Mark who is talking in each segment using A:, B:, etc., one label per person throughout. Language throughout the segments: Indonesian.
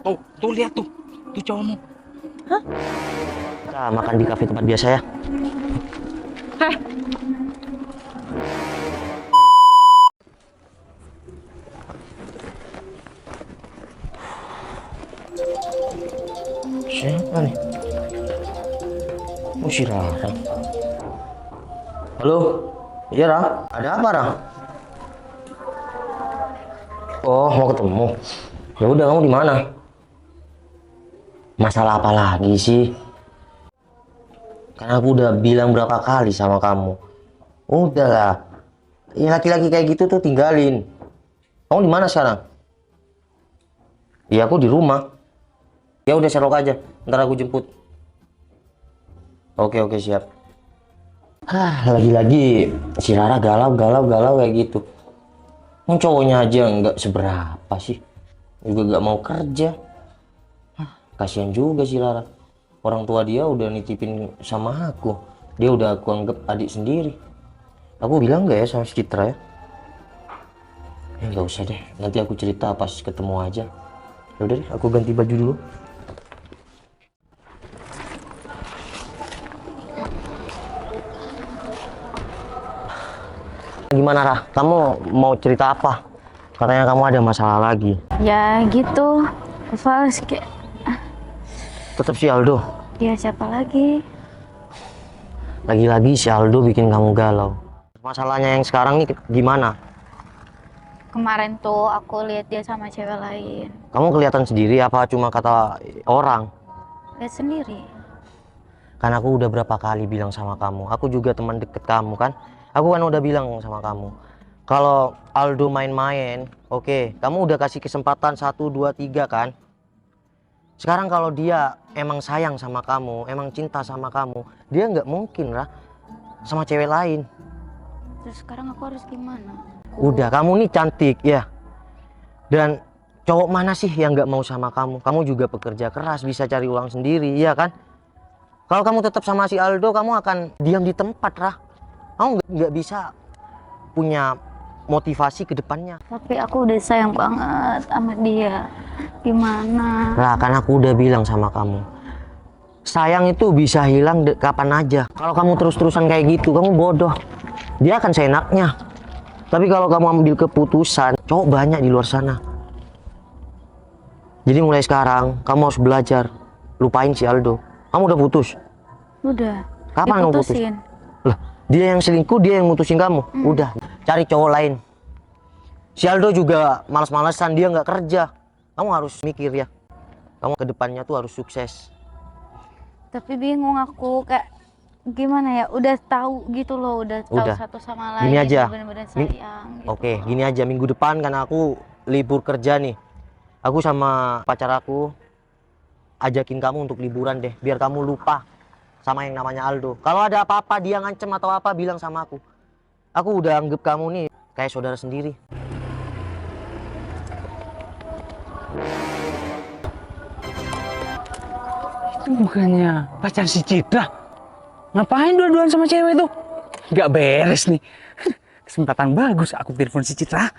A: Tuh lihat tuh cowokmu.
B: Hah?
C: Kita makan di kafe tempat biasa ya.
B: Heh,
C: Siapa nih? Oh, si Rara. Halo? Iya, Ra. Ada apa, Ra? Oh, mau ketemu. Ya udah, kamu di mana? Masalah apa lagi sih? Karena aku udah bilang berapa kali sama kamu. Udahlah. Ya laki-laki kayak gitu tuh tinggalin. Kamu di mana sekarang? Iya, aku di rumah. Ya udah, serok aja. Ntar aku jemput. Oke, siap. Lagi-lagi si Rara galau kayak gitu. Cowoknya aja nggak seberapa sih. Juga nggak mau kerja. Kasihan juga si Rara. Orang tua dia udah nitipin sama aku. Dia udah aku anggap adik sendiri. Aku bilang nggak ya sama si Citra ya? Nggak usah deh. Nanti aku cerita pas ketemu aja. Yaudah deh, aku ganti baju dulu. Gimana, Rah? Kamu mau cerita apa? Katanya kamu ada masalah lagi.
D: Ya gitu, Fals kayak
C: Tetap si Aldo.
D: ya siapa lagi?
C: Lagi-lagi si Aldo bikin kamu galau. Masalahnya yang sekarang nih gimana?
D: Kemarin tuh aku lihat dia sama cewek lain.
C: Kamu kelihatan sendiri apa cuma kata orang?
D: Lihat sendiri.
C: Kan aku udah berapa kali bilang sama kamu. Aku juga teman deket kamu kan. Aku kan udah bilang sama kamu. Kalau Aldo main-main, oke, kamu udah kasih kesempatan 1, 2, 3 kan? Sekarang kalau dia emang sayang sama kamu, emang cinta sama kamu, dia nggak mungkin lah sama cewek lain.
D: Terus sekarang aku harus gimana?
C: Udah, kamu nih cantik ya. Dan cowok mana sih yang nggak mau sama kamu? Kamu juga pekerja keras, bisa cari uang sendiri, iya kan? Kalau kamu tetap sama si Aldo, kamu akan diam di tempat, Rah. Kamu nggak bisa punya motivasi ke depannya.
D: Tapi aku udah sayang banget sama dia. Gimana?
C: Lah, kan aku udah bilang sama kamu. Sayang itu bisa hilang kapan aja. Kalau kamu terus-terusan kayak gitu, kamu bodoh. Dia akan seenaknya. Tapi kalau kamu ambil keputusan, cowok banyak di luar sana. Jadi mulai sekarang, kamu harus belajar. Lupain si Aldo. Kamu udah putus?
D: Udah.
C: Kapan kamu putus?
D: Diputusin.
C: Lah, dia yang selingkuh, dia yang mutusin kamu. Udah, cari cowok lain. Si Aldo juga malas-malesan, dia nggak kerja. Kamu harus mikir ya. Kamu ke depannya tuh harus sukses.
D: Tapi bingung aku kayak gimana ya? Udah tahu gitu loh, udah tahu
C: Udah.
D: satu sama lain.
C: Gini aja.
D: Bener-bener sayang. Gitu.
C: Oke, gini aja, minggu depan kan aku libur kerja nih. Aku sama pacar aku ajakin kamu untuk liburan deh, biar kamu lupa sama yang namanya Aldo. Kalau ada apa-apa, dia ngancem atau apa, bilang sama aku. Aku udah anggap kamu nih kayak saudara sendiri.
A: Itu bukannya pacar si Citra? Ngapain dua-duaan sama cewek tuh? Gak beres nih. Kesempatan bagus aku telepon si Citra.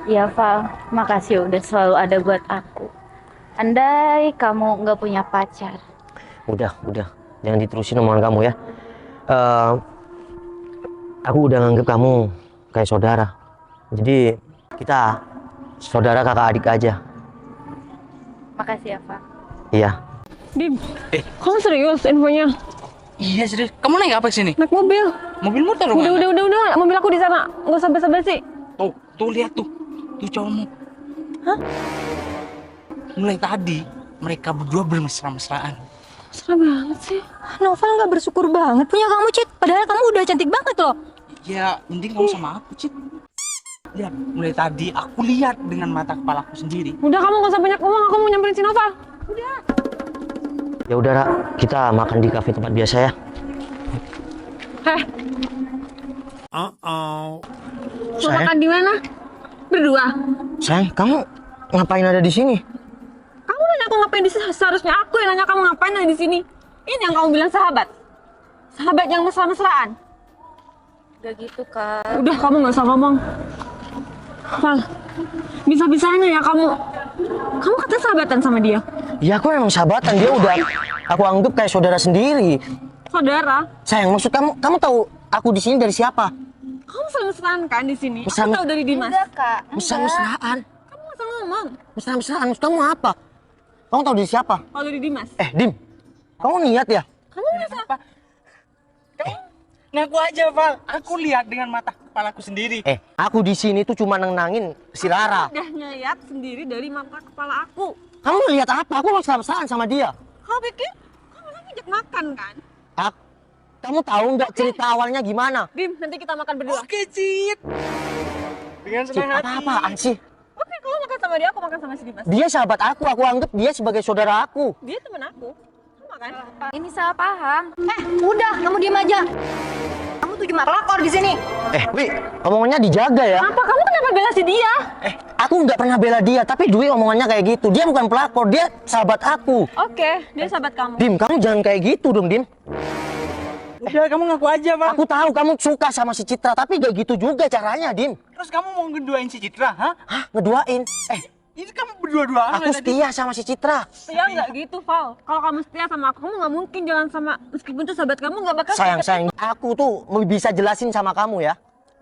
D: Ya Val, makasih udah selalu ada buat aku. Andai kamu nggak punya pacar.
C: Udah, jangan diterusin omongan kamu ya. Aku udah nganggap kamu kayak saudara. Jadi kita saudara kakak adik aja.
D: Makasih ya Val.
C: Iya.
B: Dim, kamu serius infonya?
A: Iya serius. Kamu naik apa sini?
B: Naik mobil.
A: Mobilmu taruh mana?
B: Udah. Mobil aku di sana. Nggak usah basa-basi.
A: Tuh lihat tuh cowokmu.
B: Hah?
A: Mulai tadi mereka berdua bermesra-mesraan.
B: Serem banget sih. Novel nggak bersyukur banget punya kamu, Cit. Padahal kamu udah cantik banget loh.
A: Ya, mending kamu sama aku, Cit. Lihat, mulai tadi aku lihat dengan mata kepalaku sendiri.
B: Udah, kamu nggak usah banyak ngomong. Aku mau nyamperin si Novel. Udah.
C: Ya udah, Ra, kita makan di kafe tempat biasa ya.
B: Heh, mau makan di mana? Berdua.
C: Sayang, kamu ngapain ada di sini?
B: Kamu nanya aku ngapain di sini? Seharusnya aku yang nanya kamu ngapain ada di sini. Ini yang kamu bilang sahabat. Sahabat yang mesra-mesraan.
D: Gak gitu kan.
B: Udah, kamu nggak usah ngomong. Val, Bisa-bisanya ya kamu katanya sahabatan sama dia.
C: Ya aku emang sahabatan, dia udah aku anggap kayak saudara sendiri.
B: Saudara,
C: Sayang, maksud kamu tahu aku di sini dari siapa?
B: kamu mesra-mesraan kan di sini? Aku
C: Mesra-
B: tahu dari Dimas.
D: Enggak, Kak.
C: Mesra-mesraan.
B: Kamu nggak salah ngomong.
C: Mesra-mesraan, maksud kamu apa? Kamu tahu dari siapa?
B: Kalau dari Dimas.
C: Dim, kamu niat ya?
B: Kamu ngerasa
A: Ngaku aja, Val. Aku lihat dengan mata kepalaku sendiri.
C: Aku di sini tuh cuma nenangin si Rara.
B: udah ngeliat sendiri dari mata kepala aku.
C: Kamu lihat apa? Aku mesra-mesraan sama dia.
B: Kau pikir kamu lagi ngajak makan kan?
C: Kamu tahu nggak cerita awalnya gimana?
B: Dim, nanti kita makan berdua.
A: Oke, Cit. Dengan
C: Cid,
A: senang hati.
C: apa-apaan sih?
B: Oke, kamu makan sama dia, aku makan sama si Dimas.
C: Dia sahabat aku anggap dia sebagai saudara aku.
B: Dia temen aku. Sama kan?
D: Ini salah paham.
E: Udah, kamu diem aja. Kamu tuh cuma pelakor di sini.
C: Wi, omongannya dijaga ya.
B: Apa kamu kenapa bela si dia?
C: Aku nggak pernah bela dia, tapi Dwi omongannya kayak gitu. Dia bukan pelakor, dia sahabat aku.
B: Oke, dia sahabat kamu.
C: Dim, kamu jangan kayak gitu dong, Dim.
A: Udah, kamu ngaku aja, Val.
C: Aku tahu kamu suka sama si Citra, tapi gak gitu juga caranya, Dim.
A: Terus kamu mau ngeduain si Citra, hah?
C: Hah, ngeduain?
A: Ini kamu berdua-duaan
C: Aku
A: tadi.
C: setia sama si Citra.
B: Setia nggak gitu, Val. Kalau kamu setia sama aku, kamu nggak mungkin jalan sama, meskipun tuh sahabat kamu nggak bakal.
C: Sayang, aku tuh bisa jelasin sama kamu ya.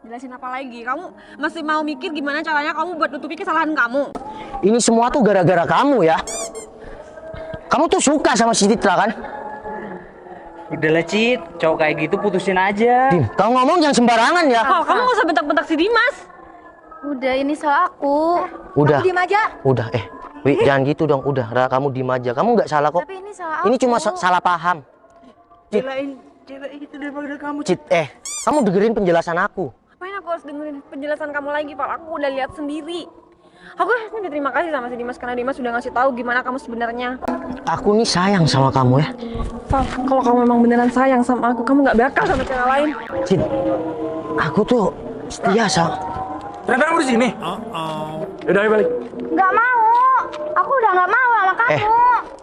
B: Jelasin apa lagi? Kamu masih mau mikir gimana caranya kamu buat nutupi kesalahan kamu?
C: Ini semua tuh gara-gara kamu ya. Kamu tuh suka sama si Citra kan?
A: Udahlah, Cit. Cowok kayak gitu putusin aja.
C: Dim, kamu ngomong jangan sembarangan ya.
B: Oh, kamu nggak usah bentak-bentak si Dimas.
D: Udah, ini salah aku.
C: Udah,
E: Kamu diem aja.
C: udah. Wi, jangan gitu dong. Udah, Ra, kamu diem aja. Kamu nggak salah kok.
D: Tapi ini salah aku.
C: Ini cuma salah paham.
A: Belain cewek itu daripada kamu, Cit.
C: Cit, kamu dengerin penjelasan aku.
B: Ngapain aku harus dengerin penjelasan kamu lagi, Val? Aku udah lihat sendiri. Aku harusnya berterima kasih sama si Dimas karena Dimas sudah ngasih tahu gimana kamu sebenarnya.
C: Aku nih sayang sama kamu ya.
B: Val, kalau kamu memang beneran sayang sama aku, kamu nggak bakal sama cewek lain.
C: Cit, aku tuh setia sama.
A: Ternyata kamu di sini. Udah, ayo balik.
E: Nggak mau. Aku udah nggak mau sama kamu.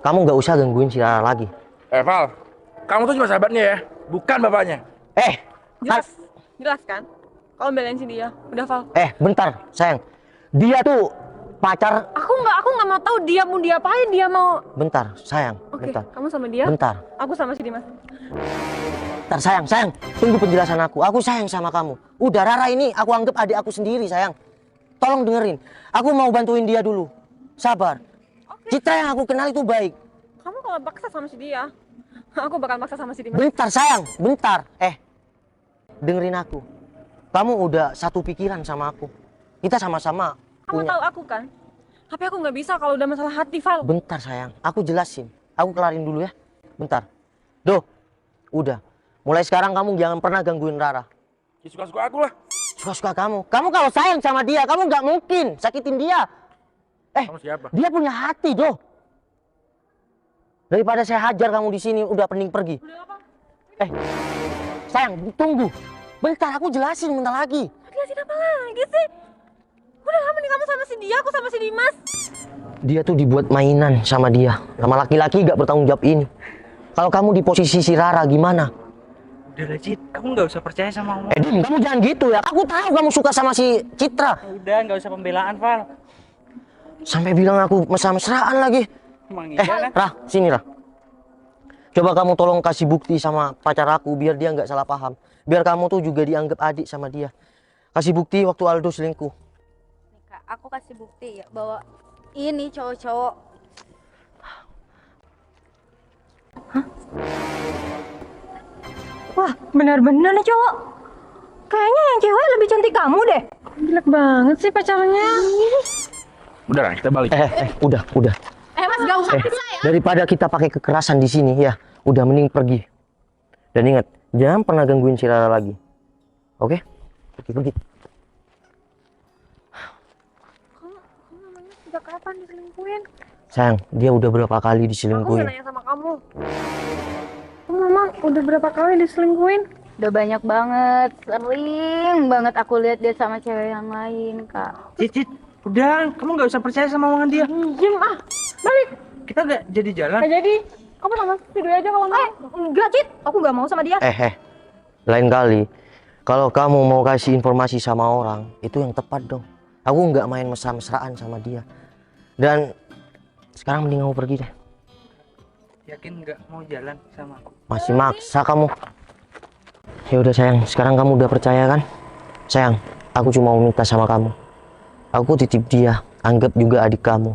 C: Kamu nggak usah gangguin si Rara lagi.
F: Val, kamu tuh cuma sahabatnya ya, bukan bapaknya.
B: Jelas kan? Kamu belain si dia. Udah, Val.
C: Bentar, sayang. Dia tuh pacar.
B: Aku nggak mau tahu dia mau diapain, dia mau.
C: Bentar, sayang.
B: Oke,
C: Bentar.
B: kamu sama dia.
C: Bentar.
B: Aku sama si Dimas.
C: Bentar, sayang. Tunggu penjelasan aku. Aku sayang sama kamu. Udah, Rara ini aku anggap adik aku sendiri, sayang. Tolong dengerin. Aku mau bantuin dia dulu. Sabar. Citra yang aku kenal itu baik.
B: Kamu kalau paksa sama si dia, aku bakal maksa sama si Dimas.
C: Bentar, sayang. Bentar. Dengerin aku. Kamu udah satu pikiran sama aku. Kita sama-sama
B: Kamu
C: punya.
B: tahu aku kan? Tapi aku nggak bisa kalau udah masalah hati, Val.
C: Bentar, sayang. Aku jelasin. Aku kelarin dulu ya. Bentar. Duh. Udah. Mulai sekarang kamu jangan pernah gangguin Rara.
F: Ya suka-suka aku lah.
C: Suka-suka kamu. Kamu kalau sayang sama dia, kamu nggak mungkin sakitin dia.
F: Kamu siapa?
C: Dia punya hati, doh. Daripada saya hajar kamu di sini, udah mending pergi.
B: Udah apa?
C: Sayang, tunggu. Bentar, aku jelasin bentar lagi.
B: Jelasin apa lagi sih? Udah lama nih kamu sama si dia, aku sama si Dimas.
C: Dia tuh dibuat mainan sama dia. Sama laki-laki gak bertanggung jawab ini. Kalau kamu di posisi si Rara gimana?
A: Udahlah, Cit. Kamu nggak usah percaya sama omong.
C: Dim, kamu jangan gitu ya. Aku tahu kamu suka sama si Citra.
A: Udah, nggak usah pembelaan, Val.
C: Sampai bilang aku mesra-mesraan lagi.
A: Emang iya kan?
C: Rah, sini Rah. Coba kamu tolong kasih bukti sama pacar aku biar dia nggak salah paham. Biar kamu tuh juga dianggap adik sama dia. Kasih bukti waktu Aldo selingkuh.
D: Nih, Kak, aku kasih bukti ya bahwa ini cowok-cowok.
E: Wah, benar-benar nih cowok. Kayaknya yang cewek lebih cantik kamu deh.
B: Jelek banget sih pacarnya.
F: Udah lah, kita balik.
C: Udah.
E: Mas gak usah saya.
C: Daripada kita pakai kekerasan di sini ya, udah mending pergi. Dan ingat, jangan pernah gangguin si Rara lagi. Oke? Pergi.
B: Kamu namanya sejak kapan diselingkuhin?
C: Sayang, dia udah berapa kali
B: Aku
C: diselingkuhin?
B: nggak nanya sama kamu. Kamu memang udah berapa kali diselingkuhin?
D: Udah banyak banget, sering banget aku lihat dia sama cewek yang lain, Kak.
A: Cit, udah. Kamu nggak usah percaya sama omongan dia.
B: Diem ah, balik.
A: Kita nggak jadi jalan.
B: Nggak jadi. Kamu nonton video aja kalau mau.
E: Enggak, Cit. Aku gak mau sama dia.
C: Lain kali, kalau kamu mau kasih informasi sama orang, itu yang tepat dong. Aku nggak main mesra-mesraan sama dia. Dan sekarang mending kamu pergi deh.
A: Yakin nggak mau jalan sama aku?
C: Masih maksa kamu. Ya udah sayang, sekarang kamu udah percaya kan? Sayang, aku cuma mau minta sama kamu. Aku titip dia, anggap juga adik kamu.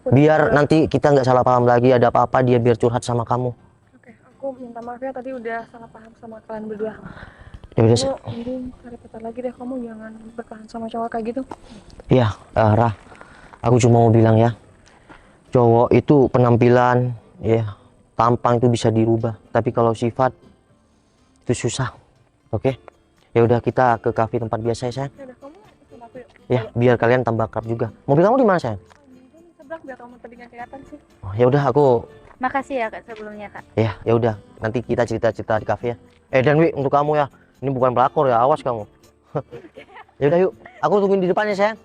C: Biar nanti kita nggak salah paham lagi, ada apa-apa dia biar curhat sama kamu.
G: Oke, aku minta maaf ya tadi udah salah paham sama kalian berdua.
C: Ya udah.
G: Kamu mending cari pacar lagi deh, kamu jangan bertahan sama cowok kayak gitu.
C: Iya, Rah. Aku cuma mau bilang ya, cowok itu penampilan, ya, tampang itu bisa dirubah. Tapi kalau sifat itu susah. Oke? Ya udah kita ke kafe tempat biasa ya sayang.
G: Ya udah, kamu sama aku yuk.
C: Ya, biar kalian tambah akrab juga. Mobil kamu di mana sayang?
G: Di sebelah biar kamu tadi nggak kelihatan sih.
C: Oh, ya udah aku.
D: Makasih ya Kak sebelumnya Kak.
C: Ya udah. Nanti kita cerita-cerita di kafe ya. Dan Wi, untuk kamu ya, ini bukan pelakor ya, awas kamu. Ya udah yuk. Aku tungguin di depannya sayang.